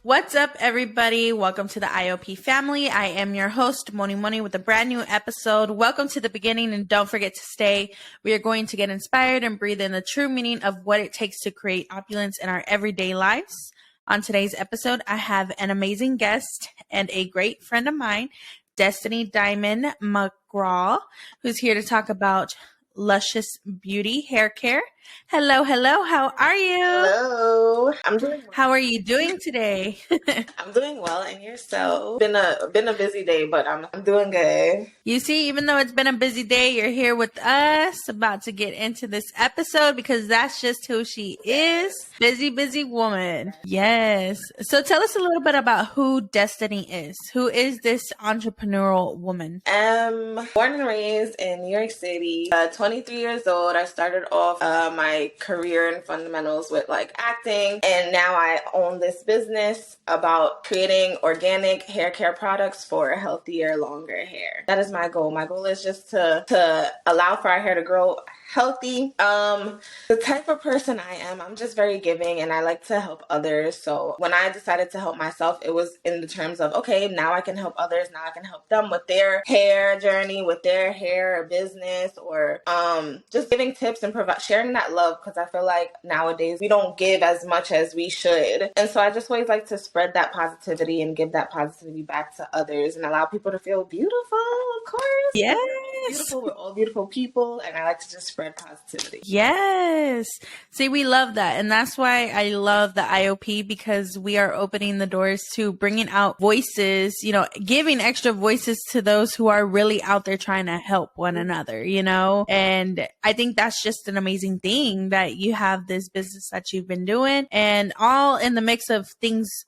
What's up, everybody? Welcome to the IOP family. I am your host, Moni-Moni, with a brand new episode. Welcome to the beginning, and don't forget to stay. We are going to get inspired and breathe in the true meaning of what it takes to create opulence in our everyday lives. On today's episode, I have an amazing guest and a great friend of mine, Destiny Diamond McGraw, who's here to talk about Luscious Beauty hair care. Hello. How are you? Hello. I'm doing well. How are you doing today? I'm doing well, and yourself? Been a busy day, but I'm doing good. You see, even though it's been a busy day, you're here with us, about to get into this episode because that's just who she is. Busy woman. Yes. So tell us a little bit about who Destiny is. Who is this entrepreneurial woman? Born and raised in New York City. 23 years old. I started off my career and fundamentals with like acting, and now I own this business about creating organic hair care products for healthier, longer hair. That is my goal. My goal is just to allow for our hair to grow healthy. The type of person I am, I'm just very giving and I like to help others. So when I decided to help myself, it was in the terms of, okay, now I can help others. Now I can help them with their hair journey, with their hair or business, or just giving tips and sharing that love, because I feel like nowadays we don't give as much as we should. And so I just always like to spread that positivity and give that positivity back to others and allow people to feel beautiful, of course. Yes. Beautiful. We're all beautiful people, and I like to just spread positivity. Yes. See, we love that. And that's why I love the IOP, because we are opening the doors to bringing out voices, giving extra voices to those who are really out there trying to help one another, and I think that's just an amazing thing that you have this business that you've been doing, and all in the mix of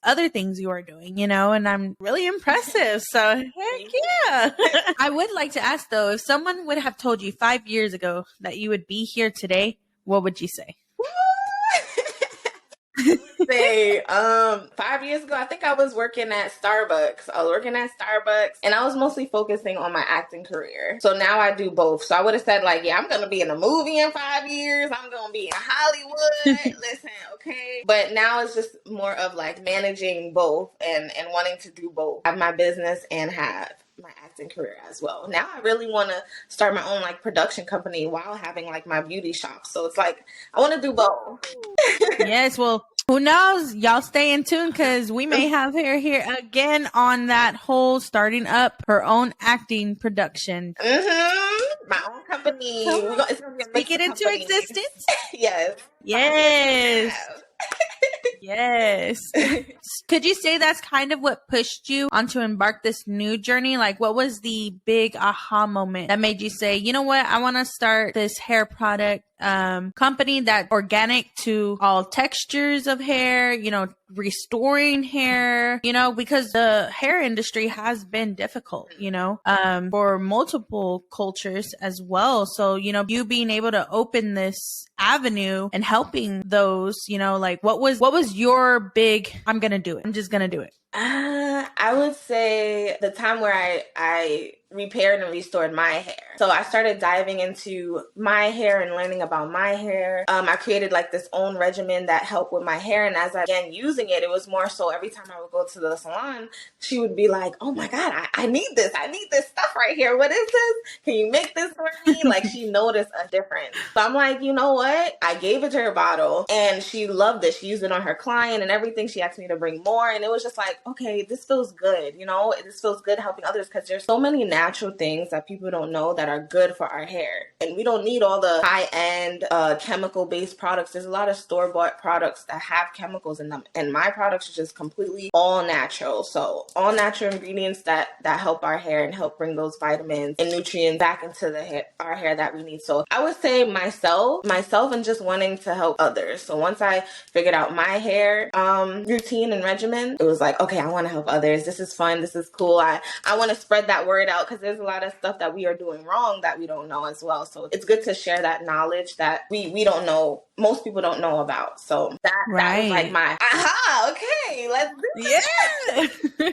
other things you are doing, and I'm really impressive. So heck yeah. I would like to ask though, if someone would have told you 5 years ago that you would be here today, what would you say? Say 5 years ago, I think I was working at Starbucks. And I was mostly focusing on my acting career. So now I do both. So I would have said like, yeah, I'm going to be in a movie in 5 years. I'm going to be in Hollywood. Listen, okay. But now it's just more of like managing both and wanting to do both. Have my business and have my acting career as well. Now I really want to start my own like production company while having like my beauty shop. So it's like, I want to do both. Yes. Well, who knows? Y'all stay in tune, because we may have her here again on that whole starting up her own acting production. Mm-hmm. My own company. Speak it into existence. Yes. Yes. Could you say that's kind of what pushed you onto embark this new journey? Like, what was the big aha moment that made you say, you know what, I want to start this hair product company that's organic to all textures of hair, restoring hair, because the hair industry has been difficult, for multiple cultures as well. So, you being able to open this avenue and helping those, like what was your big, I'm going to do it. I'm just going to do it. I would say the time where I repaired and restored my hair. So I started diving into my hair and learning about my hair. I created like this own regimen that helped with my hair. And as I began using it, it was more so every time I would go to the salon, she would be like, oh my God, I need this. I need this stuff right here. What is this? Can you make this for me? Like, she noticed a difference. So I'm like, you know what? I gave it to her bottle and she loved it. She used it on her client and everything. She asked me to bring more. And it was just like, okay, this feels good. This feels good helping others, because there's so many natural things that people don't know that are good for our hair. And we don't need all the high-end chemical-based products. There's a lot of store-bought products that have chemicals in them. And my products are just completely all natural. So all natural ingredients that help our hair and help bring those vitamins and nutrients back into our hair that we need. So I would say myself and just wanting to help others. So once I figured out my hair routine and regimen, it was like, okay, I want to help others. This is fun. This is cool. I want to spread that word out, because there's a lot of stuff that we are doing wrong that we don't know as well. So it's good to share that knowledge that we don't know, most people don't know about. So that was like my aha, okay, let's do it. Yeah.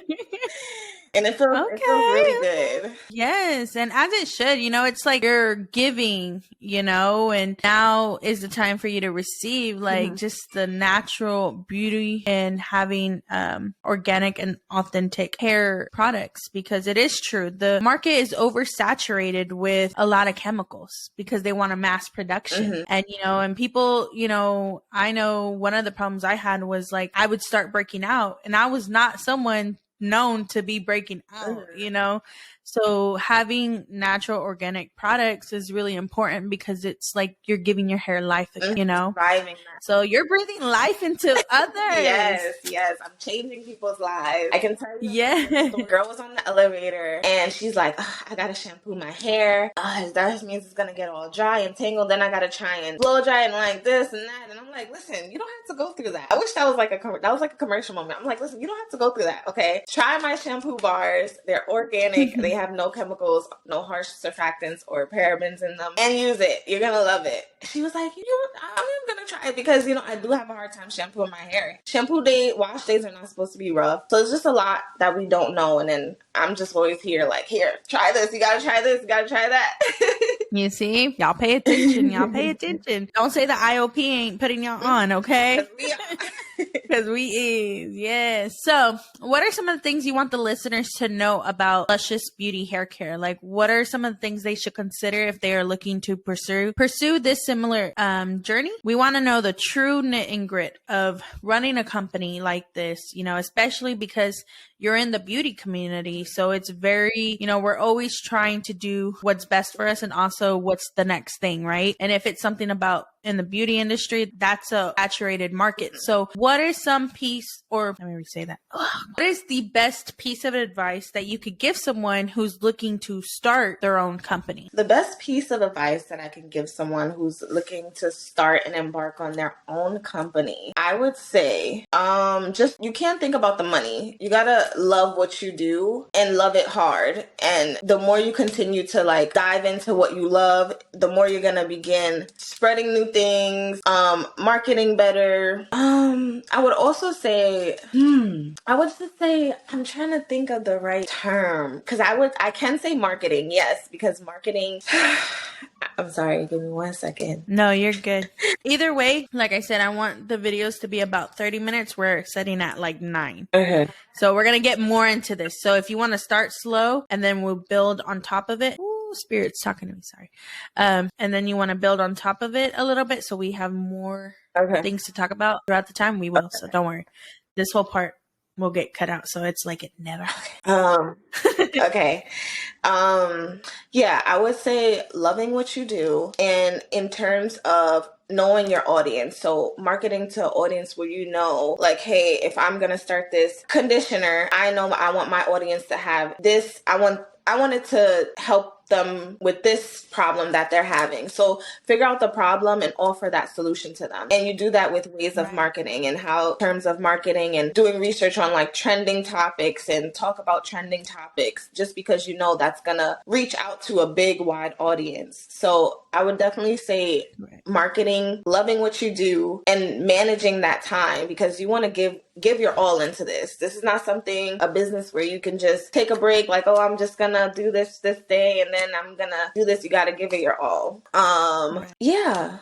And it feels really good. Yes. And as it should, it's like you're giving, and now is the time for you to receive like just the natural beauty and having organic and authentic hair products, because it is true. The market is oversaturated with a lot of chemicals because they want a mass production. And, and people, I know one of the problems I had was like I would start breaking out, and I was not someone known to be breaking out, So having natural organic products is really important because it's like you're giving your hair life, Reviving that. So you're breathing life into others. Yes. I'm changing people's lives. I can tell you. Yeah. The girl was on the elevator and she's like, I gotta shampoo my hair. That means it's gonna get all dry and tangled. Then I gotta try and blow dry and like this and that. And I'm like, listen, you don't have to go through that. I wish that was like a commercial moment. I'm like, listen, you don't have to go through that. Okay. Try my shampoo bars. They're organic. They have no chemicals, no harsh surfactants or parabens in them, and use it. You're gonna love it. She was like, I'm gonna try it because I do have a hard time shampooing my hair. Wash days are not supposed to be rough, so it's just a lot that we don't know. And then I'm just always here like, here, try this. You gotta try this. You gotta try that. You see, y'all pay attention. Don't say the IOP ain't putting y'all on, okay? Because we is, yes. So what are some of the things you want the listeners to know about Luscious Beauty hair care? Like, what are some of the things they should consider if they are looking to pursue this similar journey? We want to know the true knit and grit of running a company like this, especially because you're in the beauty community. So it's very, we're always trying to do what's best for us and also what's the next thing, right? And if it's something about in the beauty industry, that's a saturated market. So what is what is the best piece of advice that you could give someone who's looking to start their own company? The best piece of advice that I can give someone who's looking to start and embark on their own company, I would say, you can't think about the money. You gotta love what you do and love it hard. And the more you continue to like dive into what you love, the more you're gonna begin spreading new things, marketing better. I would also say, I'm trying to think of the right term, because I can say marketing, yes, because marketing, I'm sorry, give me 1 second. No, you're good. Either way, like I said, I want the videos to be about 30 minutes. We're setting at like 9. Okay. So we're going to get more into this. So if you want to start slow and then we'll build on top of it. Ooh, Spirit's talking to me, sorry. And then you want to build on top of it a little bit so we have more things to talk about throughout the time. We will, so don't worry. This whole part will get cut out, so it's like it never. Okay. Yeah, I would say loving what you do, and in terms of knowing your audience. So marketing to an audience where like, hey, if I'm going to start this conditioner, I know I want my audience to have this. I want it to help them with this problem that they're having. So figure out the problem and offer that solution to them. And you do that with ways of marketing and in terms of marketing and doing research on like trending topics and talk about trending topics, just because that's gonna reach out to a big, wide audience. So I would definitely say marketing, loving what you do, and managing that time, because you want to give your all into this. This is not a business where you can just take a break, like, oh, I'm just gonna do this day and then I'm gonna do this. You got to give it your all. Yeah.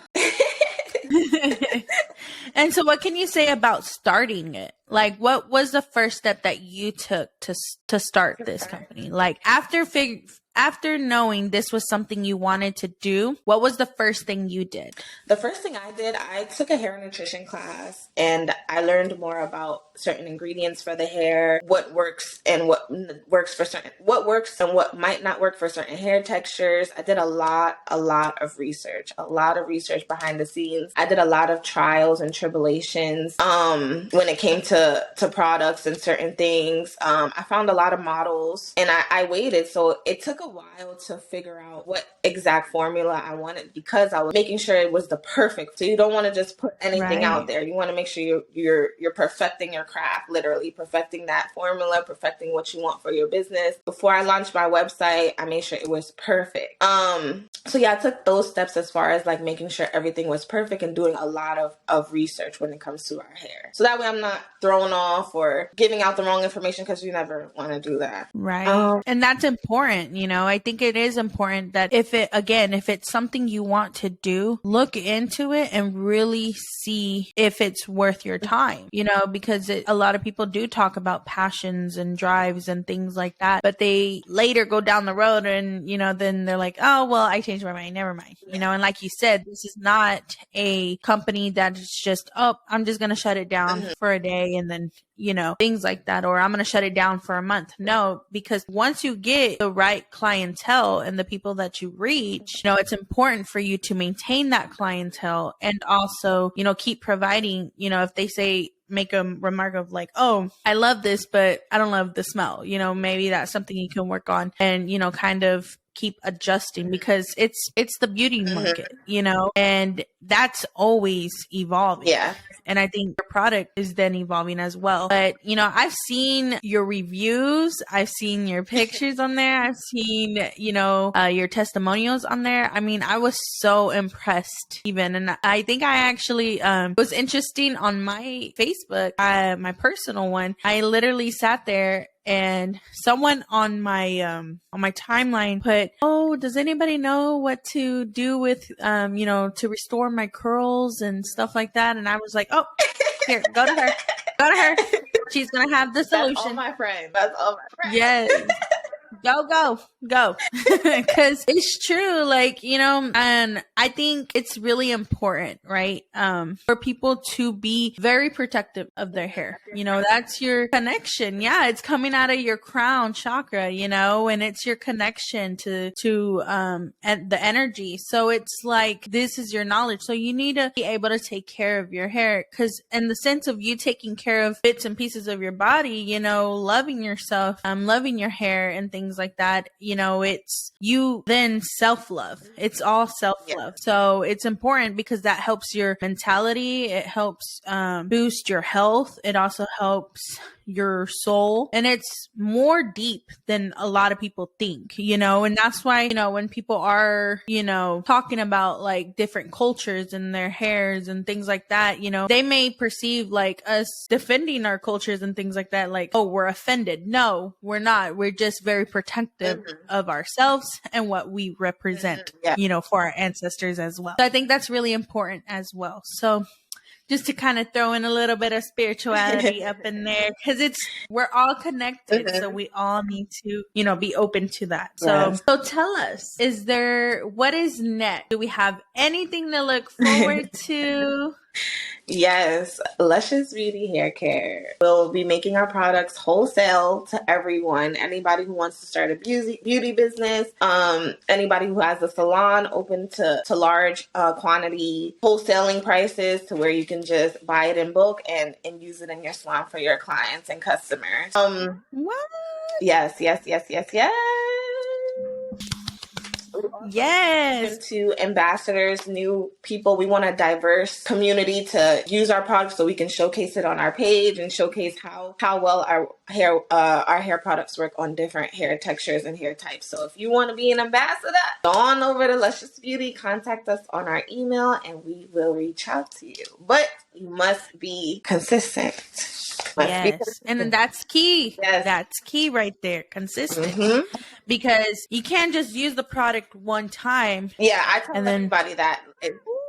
And so what can you say about starting it? Like, what was the first step that you took to start this company? Like, after knowing this was something you wanted to do, what was the first thing you did? The first thing I did, I took a hair nutrition class, and I learned more about certain ingredients for the hair, what works and what works and what might not work for certain hair textures. I did a lot of research behind the scenes. I did a lot of trials and tribulations when it came to products and certain things. I found a lot of models, and I waited. So it took a a while to figure out what exact formula I wanted because I was making sure it was the perfect. So you don't want to just put anything out there. You want to make sure you're perfecting your craft, literally perfecting that formula, perfecting what you want for your business. Before I launched my website, I made sure it was perfect. So yeah, I took those steps as far as like making sure everything was perfect and doing a lot of research when it comes to our hair. So that way I'm not thrown off or giving out the wrong information, because you never want to do that. Right. And that's important. You know, I think it is important that if it's something you want to do, look into it and really see if it's worth your time, you know, because a lot of people do talk about passions and drives and things like that, but they later go down the road and, you know, then they're like, oh, well, I changed my mind. Never mind. You know, and like you said, this is not a company that's just, oh, I'm just going to shut it down for a day and then, you know, things like that, or I'm going to shut it down for a month. No, because once you get the right clientele and the people that you reach, you know, it's important for you to maintain that clientele and also, you know, keep providing, you know, if they say, make a remark of like, oh, I love this, but I don't love the smell, you know, maybe that's something you can work on and, you know, kind of keep adjusting, because it's the beauty market, you know, and that's always evolving. Yeah. And I think your product is then evolving as well. But, you know, I've seen your reviews. I've seen your pictures on there. I've seen, you know, your testimonials on there. I mean, I was so impressed even. And I think I actually was interesting on my Facebook, my personal one. I literally sat there and someone on my timeline put, oh, does anybody know what to do with, you know, to restore my curls and stuff like that? And I was like, oh, here, go to her. Go to her. She's going to have the solution. That's all my friends. That's all my friends. Yes. Go. Because it's true, like, you know, and I think it's really important, right? For people to be very protective of their hair. You know, that's your connection. Yeah, it's coming out of your crown chakra, you know, and it's your connection to and the energy. So it's like, this is your knowledge. So you need to be able to take care of your hair, because in the sense of you taking care of bits and pieces of your body, you know, loving yourself, loving your hair and things like that, you know, it's you then self-love. It's all self-love. Yeah. So it's important because that helps your mentality. It helps boost your health. It also helps your soul, and it's more deep than a lot of people think, you know, and that's why, you know, when people are, you know, talking about like different cultures and their hairs and things like that, you know, they may perceive like us defending our cultures and things like that, like, oh, we're offended. No, we're not. We're just very protective of ourselves and what we represent, you know, for our ancestors as well. So I think that's really important as well. So just to kind of throw in a little bit of spirituality up in there, because we're all connected. So we all need to, you know, be open to that. So tell us, what is next? Do we have anything to look forward to? Yes, Luscious Beauty Hair Care. We'll be making our products wholesale to everyone. Anybody who wants to start a beauty business, anybody who has a salon open to large quantity wholesaling prices to where you can just buy it in bulk and use it in your salon for your clients and customers. What? Yes. Yes. To ambassadors, new people. We want a diverse community to use our products so we can showcase it on our page and showcase how well our hair products work on different hair textures and hair types. So if you want to be an ambassador, go on over to Luscious Beauty, contact us on our email, and we will reach out to you. But you must be consistent. And that's key. Yes. That's key right there. Consistent. Because you can't just use the product one time. Yeah, I tell everybody that.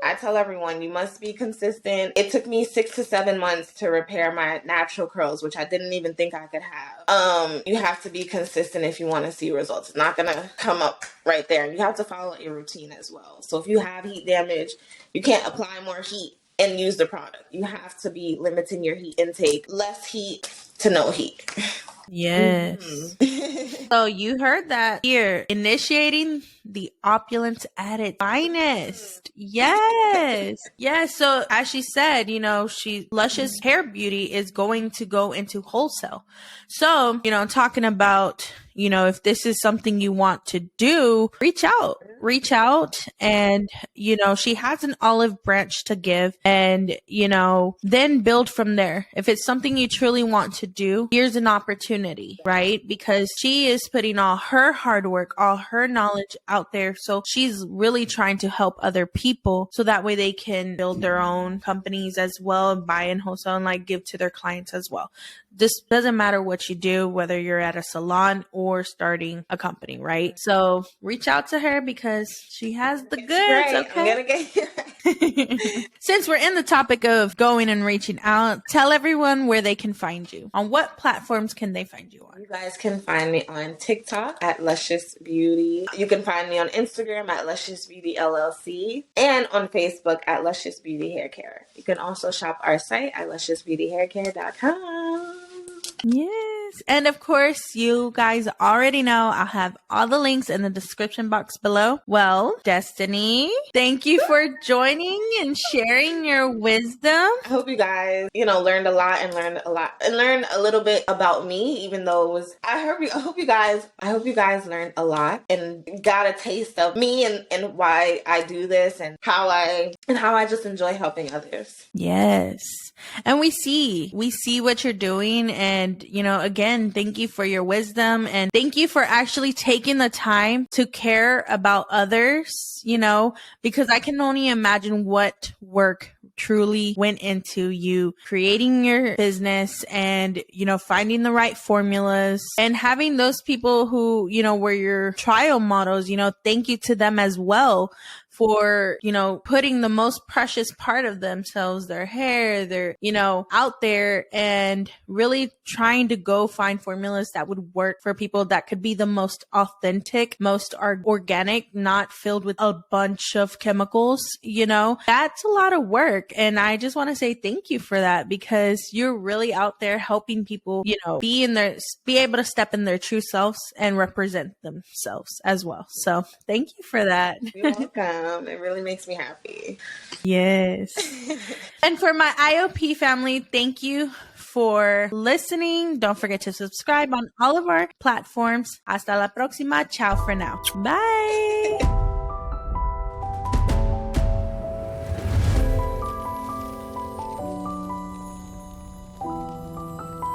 I tell everyone, you must be consistent. It took me 6 to 7 months to repair my natural curls, which I didn't even think I could have. You have to be consistent if you want to see results. It's not going to come up right there. And you have to follow a routine as well. So if you have heat damage, you can't apply more heat and use the product. You have to be limiting your heat intake. Less heat to no heat. Yes. So you heard that here. Initiating the opulence at its finest. Yes. Yes. So as she said, you know, Luscious Hair Beauty is going to go into wholesale. So, you know, talking about, if this is something you want to do, reach out. And, she has an olive branch to give, and, then build from there. If it's something you truly want to do, here's an opportunity, right? Because she is putting all her hard work, all her knowledge out there. So she's really trying to help other people so that way they can build their own companies as well, buy and wholesale, and like give to their clients as well. This doesn't matter what you do, whether you're at a salon or starting a company, right? So reach out to her because she has the goods. Right. Okay. I'm gonna get you right. Since we're in the topic of going and reaching out, tell everyone where they can find you. On what platforms can they find you on? You guys can find me on TikTok at Luscious Beauty. You can find me on Instagram at Luscious Beauty LLC and on Facebook at Luscious Beauty Hair Care. You can also shop our site at lusciousbeautyhaircare.com. Yes. And of course, you guys already know I'll have all the links in the description box below. Well, Destiny, thank you for joining and sharing your wisdom. I hope you guys, learned a lot and learned a little bit about me, even though it was, I hope you guys learned a lot and got a taste of me and why I do this and how I just enjoy helping others. Yes. And we see what you're doing. And, again, thank you for your wisdom, and thank you for actually taking the time to care about others, because I can only imagine what work truly went into you creating your business and, finding the right formulas and having those people who, were your trial models, thank you to them as well for, putting the most precious part of themselves, their hair, their, out there, and really trying to go find formulas that would work for people, that could be the most authentic, most organic, not filled with a bunch of chemicals. That's a lot of work. And I just want to say thank you for that, because you're really out there helping people, be able to step in their true selves and represent themselves as well. So thank you for that. You're welcome. It really makes me happy. Yes. And for my IOP family, thank you for listening. Don't forget to subscribe on all of our platforms. Hasta la próxima. Ciao for now. Bye.